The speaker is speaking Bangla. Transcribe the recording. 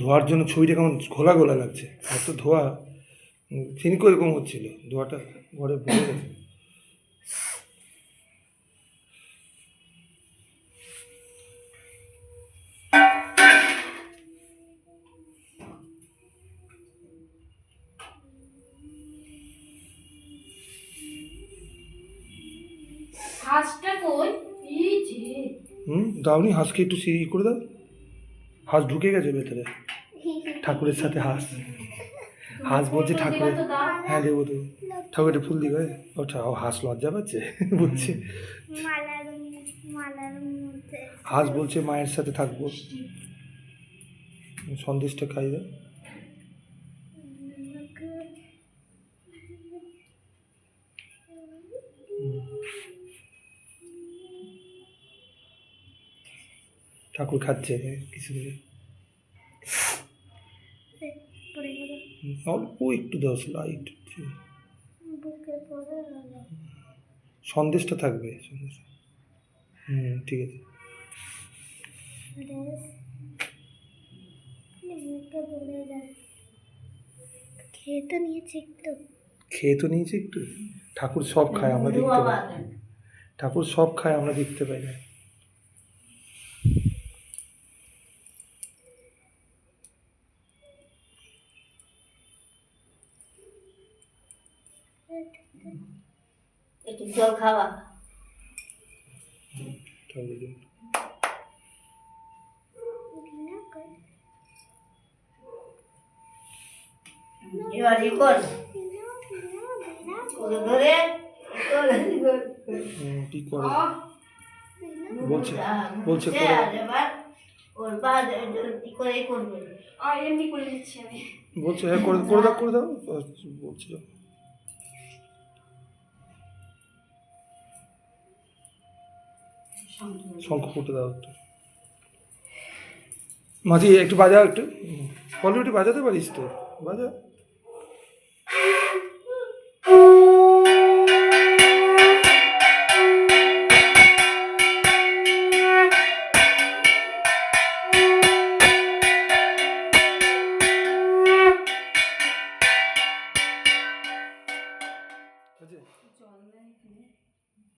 ধোয়ার জন্য ছবিটা কেমন ঘোলা ঘোলা লাগছে, এত ধোয়া। ফিনিকো এরকম হচ্ছিল, ধোয়াটা ঘরে ভরে গেছে। দাওনি হাঁসকে একটু সিঁড়ি করে দাও। হাঁস ঢুকে গেছে ভেতরে ঠাকুরের সাথে। হাঁস হাঁস বলছে ঠাকুরের, হ্যাঁ দেবো দেবো। ঠাকুরটা ফুল দিবে। ওটা ও হাঁস লজ্জা পাচ্ছে, বুঝছে। হাঁস বলছে মায়ের সাথে থাকবো। সন্দেশটা খাই দাও। ঠাকুর খাচ্ছে কিছু করে। অল্প একটু দাও, লাইট। সন্দেশটা থাকবে, সন্দেশ। ঠিক আছে। খেয়ে তো নিয়েছে একটু। ঠাকুর সব খায়, আমরা দেখতে পাই। ঠাকুর সব খায়, আমরা দেখতে পাই না। একটু জল খাওয়া। এবার ই কর ধরে কি করে বলছে, বলছে ওর পা কি করে করবে। এমনি করে দিচ্ছি আমি। বলছে হ্যাঁ করে করে দাও, করে দাও বলছে। শঙ্খ ফুটে দাও একটু। মাঝি একটু বাজাও, একটু অলরেডি বাজাতে পারিস তো, বাজা। জল নেই।